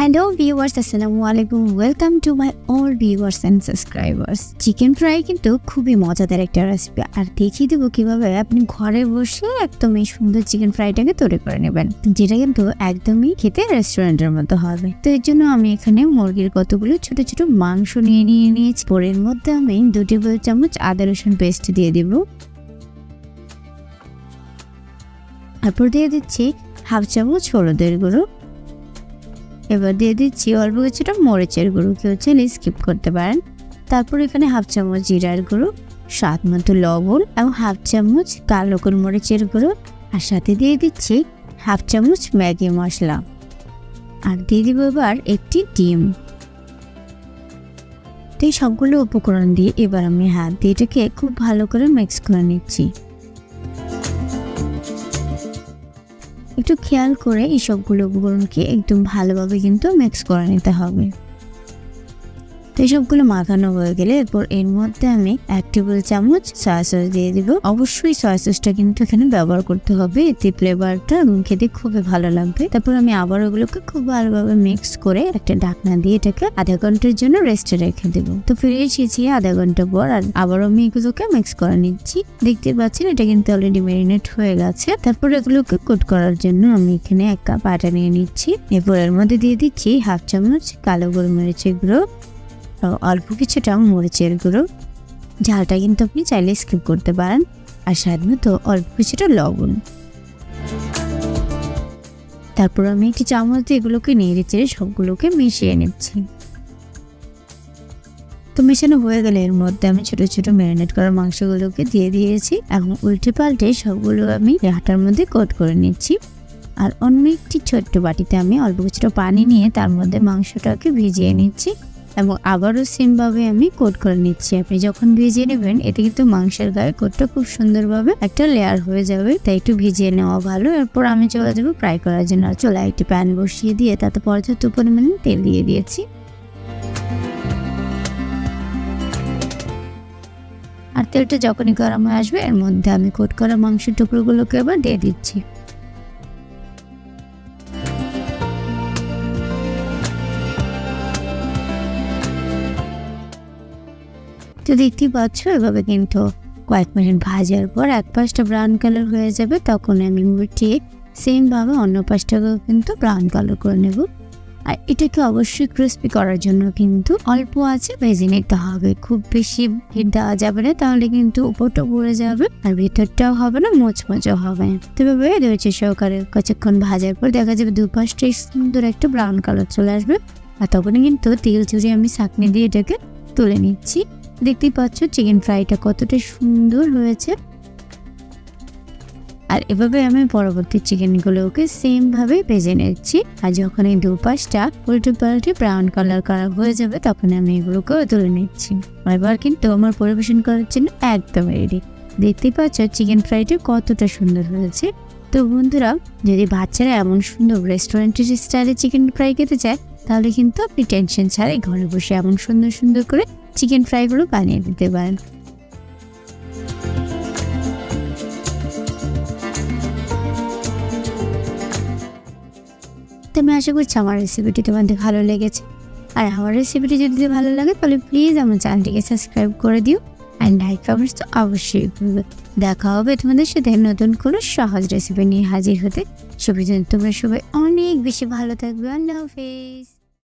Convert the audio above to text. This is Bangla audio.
Hello viewers, Assalamualaikum. Welcome to my all viewers and subscribers. Chicken fry কিন্তু খুবই মজাদার একটা রেসিপি আর দেখিয়ে দেবো কিভাবে আপনি ঘরে বসে একদম এই সুন্দর চিকেন ফ্রাইটাকে তৈরি করে নেবেন, যেটা কিন্তু একদমই খেতে রেস্টুরেন্টের মতো হবে। তো এর জন্য আমি এখানে মুরগির কতগুলো ছোট ছোট মাংস নিয়েছি। এর মধ্যে আমি 2 টেবিল চামচ আদা রসুন পেস্ট দিয়ে দেব। তারপর দিয়ে দিচ্ছি হাফ চামচ হলুদের গুঁড়ো। এবার দিয়ে দিচ্ছি অল্প কিছুটা মরিচের গুঁড়ো, কেউ চাইলে স্কিপ করতে পারেন। তারপর এখানে হাফ চামচ জিরার গুঁড়ো, স্বাদ মতো লবণ এবং হাফ চামচ কালো গোলমরিচের গুঁড়ো, আর সাথে দিয়ে দিচ্ছি হাফ চামচ ম্যাগি মশলা, আর দিয়ে দিব এবার একটি ডিম। তো এই সবগুলো উপকরণ দিয়ে এবার আমি হাত দিয়ে এটাকে খুব ভালো করে মিক্স করে নিচ্ছি। একটু খেয়াল করে এই সবগুলো উপকরণকে একদম ভালোভাবে কিন্তু মিক্স করে নিতে হবে। তো সবগুলো মাখানো হয়ে গেলে এরপর এর মধ্যে আমি 1 টেবিল চামচ সয়া সস দিয়ে দিব। অবশ্যই সয়া সসটা কিন্তু এখানে ব্যবহার করতে হবে, এতে ফ্লেভারটা খেতে খুবই ভালো লাগবে। তারপর আমি আবার ওগুলোকে খুব ভালোভাবে মিক্স করে একটা ঢাকনা দিয়ে এটাকে আধা ঘন্টার জন্য রেস্টে রেখে দেব। তো ফিরে এসেছি আধা ঘন্টা পর, আর আবারও আমি এগুলোকে মিক্স করে নিচ্ছি। দেখতে পাচ্ছেন এটা কিন্তু অলরেডি ম্যারিনেট হয়ে গেছে। তারপর এগুলোকে কোট করার জন্য আমি এখানে 1 কাপ আটা নিয়ে নিচ্ছি। এরপর এর মধ্যে দিয়ে দিচ্ছি হাফ চামচ কালো গোলমরিচের গুঁড়ো, অল্প কিছুটা মরিচের গুঁড়ো, ঝালটা কিন্তু আপনি চাইলে স্কিপ করতে পারেন, আর স্বাদ মতো অল্প কিছুটা লবণ। তারপর আমি একটি চামচ দিয়ে এগুলোকে নেড়ে চেড়ে সবগুলোকে মিশিয়ে নিচ্ছি। তো মেশানো হয়ে গেলে এর মধ্যে আমি ছোট ছোট ম্যারিনেট করা মাংসগুলোকে দিয়ে দিয়েছি এবং উল্টে পাল্টে সবগুলো আমি আটার মধ্যে কোট করে নিচ্ছি। আর অন্য একটি ছোট্ট বাটিতে আমি অল্প কিছুটা পানি নিয়ে তার মধ্যে মাংসটাকে ভিজিয়ে নিচ্ছি এবং আবারও সেমভাবে আমি কোট করে নিচ্ছি। আপনি যখন ভিজিয়ে নেবেন এতে কিন্তু মাংসের গায়ে কোটটা খুব সুন্দরভাবে একটা লেয়ার হয়ে যাবে, তাই একটু ভিজিয়ে নেওয়া ভালো। এরপর আমি চলে যাবো ফ্রাই করার জন্য। চুলায় একটি প্যান বসিয়ে দিয়ে তাতে পর্যাপ্ত পরিমাণে তেল দিয়ে দিয়েছি, আর তেলটা যখনই গরম হয়ে আসবে এর মধ্যে আমি কোট করা মাংসের টুকরোগুলোকে এবার দিয়ে দিচ্ছি। তো দেখতেই পাচ্ছ এভাবে কিন্তু কয়েক মিনিট ভাজার পর এক পাশটা ব্রাউন কালার হয়ে যাবে, তখন আমি উল্টিয়ে সেম ভাবে অন্য পাশটাকেও কিন্তু ব্রাউন কালার করে নেব। আর এটাকে অবশ্যই ক্রিস্পি করার জন্য কিন্তু অল্প আছে ভেজে নিতে হবে, খুব বেশি হিট দেওয়া যাবে না, তাহলে কিন্তু উপরটা পুড়ে যাবে আর ভেতরটাও হবে না, মোচমোচও হবে। তো এভাবে ধৈর্য সহকারে কিছুক্ষণ ভাজার পর দেখা যাবে দুপাশটাই সুন্দর একটা ব্রাউন কালার চলে আসবে, আর তখনই কিন্তু তেল ঝরিয়ে আমি ছাঁকনি দিয়ে এটাকে তুলে নিচ্ছি। দেখতেই পাচ্ছ চিকেন ফ্রাইটা কতটা সুন্দর হয়েছে। আর এভাবে আমি পরবর্তী চিকেনগুলোকে সেম ভাবে ভেজে নিচ্ছি, আর যখন এই দুপাশটা উল্টে পাল্টে ব্রাউন কালার করা হয়ে যাবে তখন আমি এগুলোকে তুলে নিচ্ছি। এবার কিন্তু আমার পরিবেশন করার জন্য একদম রেডি। দেখতেই পাচ্ছ চিকেন ফ্রাইটা কতটা সুন্দর হয়েছে। তো বন্ধুরা, যদি বাচ্চারা এমন সুন্দর রেস্টুরেন্টের স্টাইলে চিকেন ফ্রাই খেতে চায় তাহলে কিন্তু আপনি টেনশন ছাড়াই ঘরে বসে এমন সুন্দর সুন্দর করে চিকেন ফ্রাইগুলো বানিয়ে দিতে পারেন। তো আমি আশা করছি আমার রেসিপিটি তোমাদের ভালো লেগেছে, আর আমার রেসিপিটি যদি ভালো লাগে তাহলে প্লিজ আমার চ্যানেলটিকে সাবস্ক্রাইব করে দিও, অ্যান্ড লাইক কমেন্টস তো অবশ্যই করবে। দেখা হবে তোমাদের সাথে নতুন কোনো সহজ রেসিপি নিয়ে হাজির হতে। সবাই তোমরা সবাই অনেক বেশি ভালো থাকবে। আল্লাহ হাফেজ।